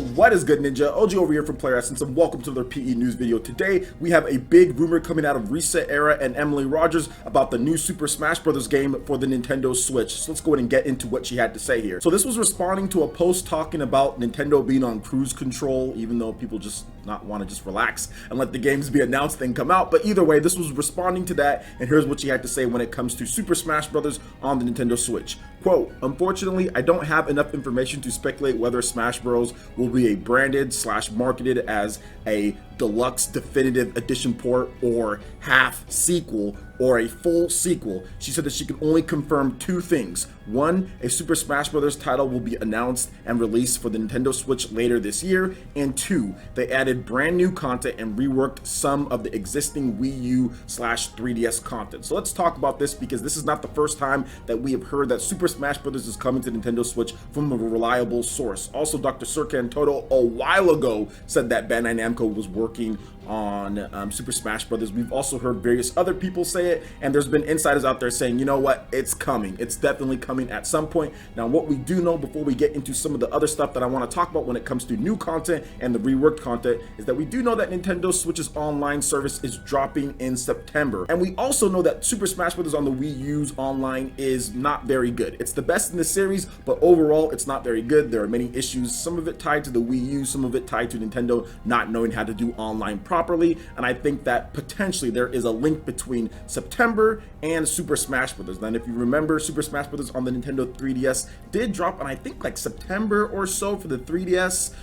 What is good, Ninja? OG over here from Player Essence, and welcome to their PE news video. Today, we have a big rumor coming out of Reset Era and Emily Rogers about the new Super Smash Bros. Game for the Nintendo Switch. So let's go ahead and get into what she had to say here. So this was responding to a post talking about Nintendo being on cruise control, even though people just not want to just relax and let the games be announced and come out. But either way, this was responding to that, and here's what she had to say when it comes to Super Smash Bros. On the Nintendo Switch. Quote, unfortunately, I don't have enough information to speculate whether Smash Bros. Will be a branded / marketed as a deluxe definitive edition port or half sequel or a full sequel. She said that she can only confirm two things. One, a Super Smash Bros. Title will be announced and released for the Nintendo Switch later this year. And two, they added brand new content and reworked some of the existing Wii U / 3DS content. So let's talk about this because this is not the first time that we have heard that Super Smash Bros. Is coming to Nintendo Switch from a reliable source. Also, Dr. Serkan Toto a while ago said that Bandai Namco was working on Super Smash Bros. We've also heard various other people say it, and there's been insiders out there saying, you know what, it's coming. It's definitely coming at some point. Now, what we do know before we get into some of the other stuff that I want to talk about when it comes to new content and the reworked content is that we do know that Nintendo Switch's online service is dropping in September. And we also know that Super Smash Bros. On the Wii U's online is not very good. It's the best in the series, but overall, it's not very good. There are many issues, some of it tied to the Wii U, some of it tied to Nintendo not knowing how to do online properly, and I think that potentially there is a link between September and Super Smash Bros. Then if you remember, Super Smash Bros. On the Nintendo 3DS did drop on I think like September or so for the 3DS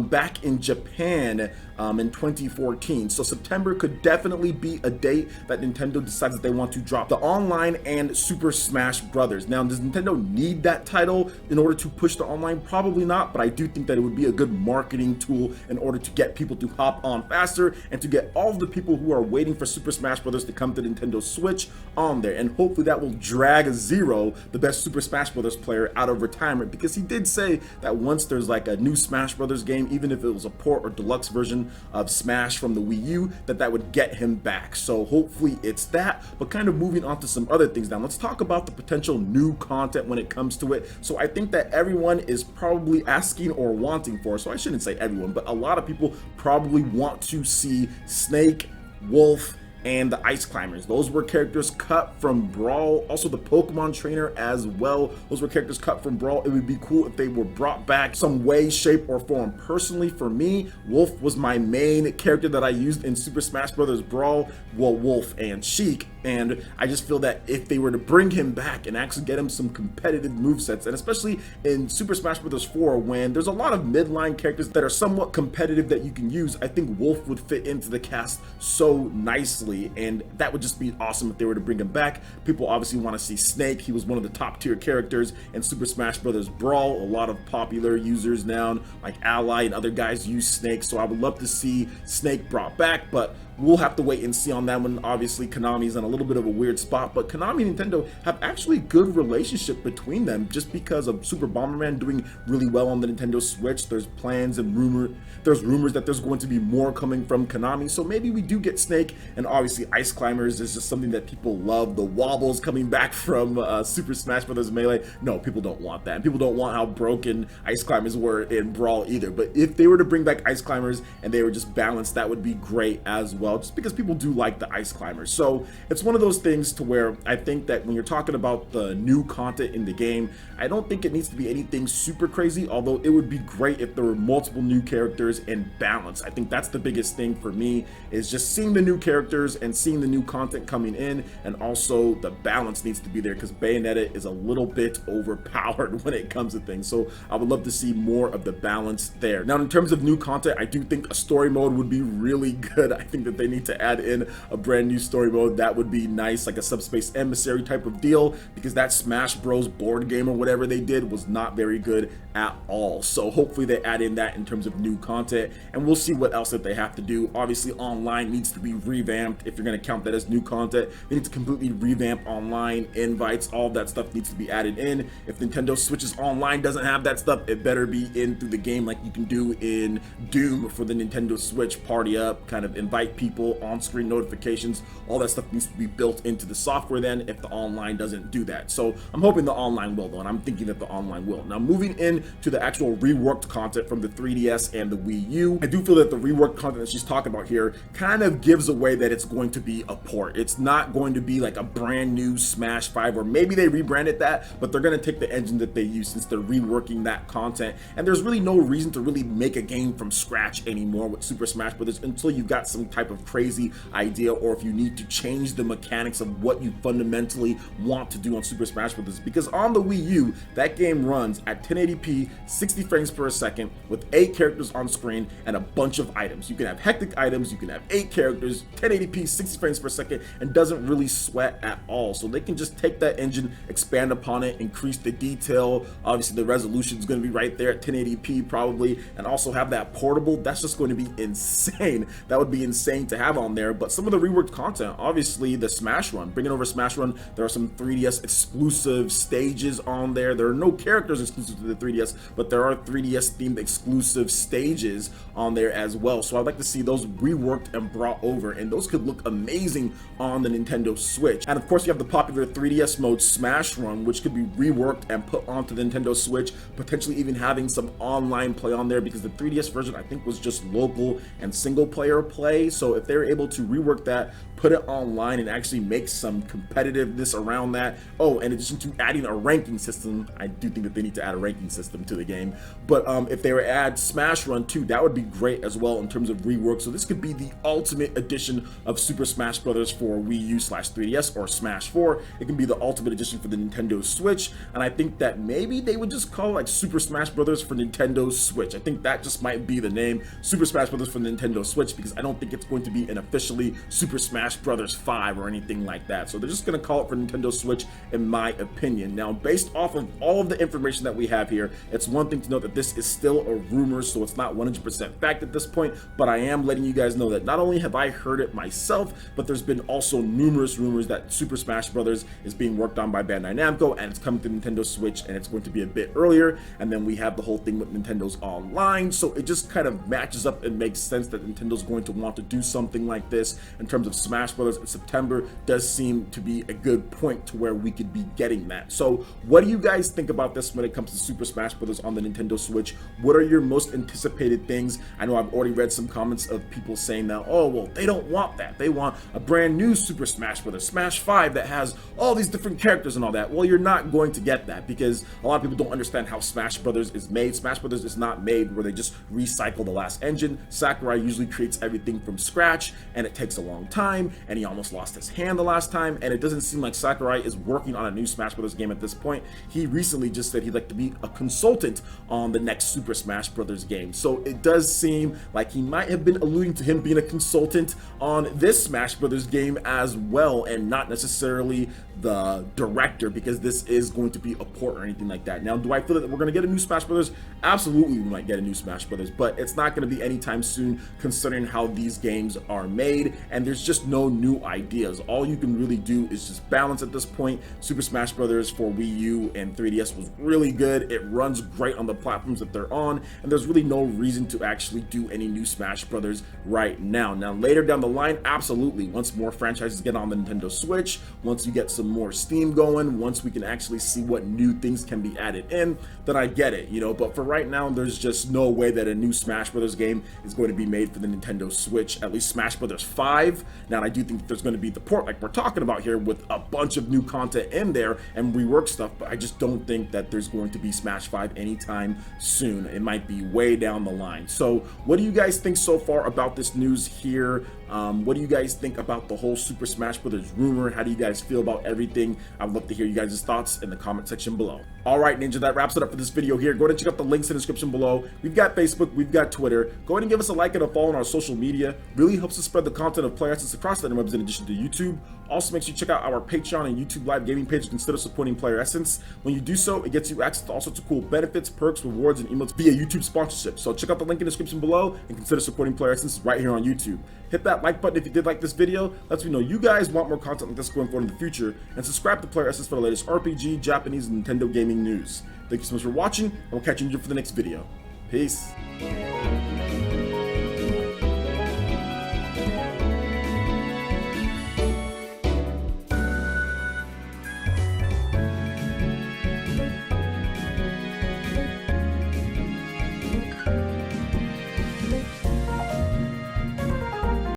back in Japan in 2014. So September could definitely be a date that Nintendo decides that they want to drop the online and Super Smash Bros. Now, does Nintendo need that title in order to push the online? Probably not, but I do think that it would be a good marketing tool in order to get people to hop on faster and to get all of the people who are waiting for Super Smash Bros. To come to Nintendo Switch on there. And hopefully that will drag Zero, the best Super Smash Bros. Player, out of retirement, because he did say that once there's like a new Smash Bros. Game, even if it was a port or deluxe version of Smash from the Wii U, that would get him back. So hopefully it's that. But kind of moving on to some other things now, let's talk about the potential new content when it comes to it. So I think that everyone is probably asking or wanting for, so I shouldn't say everyone, but a lot of people probably want to see Snake, Wolf, and the Ice Climbers. Those were characters cut from Brawl. Also the Pokemon trainer as well. Those were characters cut from Brawl. It would be cool if they were brought back some way, shape, or form. Personally, for me, Wolf was my main character that I used in Super Smash Bros. Brawl. Well, Wolf and Sheik. And I just feel that if they were to bring him back and actually get him some competitive movesets, and especially in Super Smash Bros. 4, when there's a lot of midline characters that are somewhat competitive that you can use, I think Wolf would fit into the cast so nicely, and that would just be awesome if they were to bring him back. People obviously want to see Snake. He was one of the top tier characters in Super Smash Bros. Brawl. A lot of popular users now, like Ally and other guys, use Snake, so I would love to see Snake brought back, but we'll have to wait and see on that one. Obviously, Konami's in a little bit of a weird spot, but Konami and Nintendo have actually good relationship between them just because of Super Bomberman doing really well on the Nintendo Switch. There's plans and there's rumors that there's going to be more coming from Konami, so maybe we do get Snake. And obviously Ice Climbers is just something that people love. The wobbles coming back from Super Smash Bros. Melee. No, people don't want that. People don't want how broken Ice Climbers were in Brawl either. But if they were to bring back Ice Climbers and they were just balanced, that would be great as well, just because people do like the Ice Climbers. So it's one of those things to where I think that when you're talking about the new content in the game, I don't think it needs to be anything super crazy, although it would be great if there were multiple new characters and balance. I think that's the biggest thing for me, is just seeing the new characters and seeing the new content coming in, and also the balance needs to be there because Bayonetta is a little bit overpowered when it comes to things. So I would love to see more of the balance there. Now, in terms of new content, I do think a story mode would be really good. I think that they need to add in a brand new story mode. That would be nice, like a Subspace Emissary type of deal, because that Smash Bros board game or whatever they did was not very good at all. So hopefully they add in that in terms of new content, and we'll see what else that they have to do. Obviously online needs to be revamped. If you're going to count that as new content, they need to completely revamp online, invites, all that stuff needs to be added in. If Nintendo Switch's online doesn't have that stuff, it better be in through the game, like you can do in Doom for the Nintendo Switch. Party up, kind of invite people, on-screen notifications, all that stuff needs to be built into the software then if the online doesn't do that. So I'm hoping the online will though, and I'm thinking that the online will. Now moving into the actual reworked content from the 3DS and the Wii U, I do feel that the reworked content that she's talking about here kind of gives away that it's going to be a port. It's not going to be like a brand new Smash 5, or maybe they rebranded that, but they're going to take the engine that they use since they're reworking that content. And there's really no reason to really make a game from scratch anymore with Super Smash Bros. Until you've got some type of crazy idea, or if you need to change the mechanics of what you fundamentally want to do on Super Smash Bros. Because on the Wii U, that game runs at 1080p, 60 frames per second, with 8 characters on screen and a bunch of items. You can have hectic items, you can have 8 characters, 1080p, 60 frames per second, and doesn't really sweat at all. So they can just take that engine, expand upon it, increase the detail. Obviously the resolution is going to be right there at 1080p probably, and also have that portable. That's just going to be insane. That would be insane to have on there. But some of the reworked content, obviously the Smash Run, bringing over Smash Run, there are some 3DS exclusive stages on there. There are no characters exclusive to the 3DS, but there are 3DS themed exclusive stages on there as well. So I'd like to see those reworked and brought over, and those could look amazing on the Nintendo Switch. And of course you have the popular 3DS mode Smash Run, which could be reworked and put onto the Nintendo Switch, potentially even having some online play on there, because the 3DS version I think was just local and single player play. So if they're able to rework that, put it online, and actually make some competitiveness around that. Oh, in addition to adding a ranking system, I do think that they need to add a ranking system to the game, but if they were to add Smash Run too, that would be great as well in terms of rework. So this could be the ultimate edition of Super Smash Bros. For Wii U/3DS or Smash 4. It can be the ultimate edition for the Nintendo Switch, and I think that maybe they would just call it like Super Smash Bros. For Nintendo Switch. I think that just might be the name, Super Smash Bros. For Nintendo Switch, because I don't think it's going to be an officially Super Smash Bros. 5 or anything like that. So they're just going to call it for Nintendo Switch, in my opinion. Now, based off of all of the information that we have here, it's one thing to note that this is still a rumor, so it's not 100% fact at this point, but I am letting you guys know that not only have I heard it myself, but there's been also numerous rumors that Super Smash Bros. Is being worked on by Bandai Namco, and it's coming to Nintendo Switch, and it's going to be a bit earlier. And then we have the whole thing with Nintendo's Online, so it just kind of matches up and makes sense that Nintendo's going to want to do something like this in terms of Smash Bros. In September. Does seem to be a good point to where we could be getting that. So what do you guys think about this when it comes to Super Smash Bros. On the Nintendo Switch? What are your most anticipated things? I know I've already read some comments of people saying that, oh well, they don't want that, they want a brand new Super Smash Bros. Smash 5 that has all these different characters and all that. Well, you're not going to get that, because a lot of people don't understand how Smash Bros. Is made. Smash Bros. Is not made where they just recycle the last engine. Sakurai usually creates everything from scratch, and it takes a long time, and he almost lost his hand the last time, and it doesn't seem like Sakurai is working on a new Smash Bros. Game at this point. He recently just said he'd like to be a consultant on the next Super Smash Bros. Game. So it does seem like he might have been alluding to him being a consultant on this Smash Bros. Game as well, and not necessarily the director, because this is going to be a port or anything like that. Now, do I feel that we're going to get a new Smash Bros? Absolutely, we might get a new Smash Bros, but it's not going to be anytime soon, considering how these games are made, and there's just no new ideas. All you can really do is just balance at this point. Super Smash Bros. For Wii U and 3DS was really good. It runs great on the platforms that they're on, and there's really no reason to actually do any new Smash Bros. Right now. Now, later down the line, absolutely, once more franchises get on the Nintendo Switch, once you get some more Steam going, once we can actually see what new things can be added in, then I get it, you know. But for right now, there's just no way that a new Smash Bros. Game is going to be made for the Nintendo Switch, at least Smash Bros. 5. Now, I do think there's going to be the port like we're talking about here, with a bunch of new content in there and rework stuff, but I just don't think that there's going to be Smash 5 anytime soon. It might be way down the line. So what do you guys think so far about this news here? What do you guys think about the whole Super Smash Bros. Rumor? How do you guys feel about everything? I'd love to hear you guys' thoughts in the comment section below. Alright, Ninja, that wraps it up for this video here. Go ahead and check out the links in the description below. We've got Facebook, we've got Twitter. Go ahead and give us a like and a follow on our social media. Really helps us spread the content of Player Essence across the interwebs in addition to YouTube. Also, make sure you check out our Patreon and YouTube live gaming page and consider supporting Player Essence. When you do so, it gets you access to all sorts of cool benefits, perks, rewards, and emotes via YouTube sponsorship. So check out the link in the description below and consider supporting Player Essence right here on YouTube. Hit that like button if you did like this video. Lets me know you guys want more content like this going forward in the future. And subscribe to Player Essence for the latest RPG, Japanese, and Nintendo gaming news. Thank you so much for watching, and we'll catch you for the next video. Peace.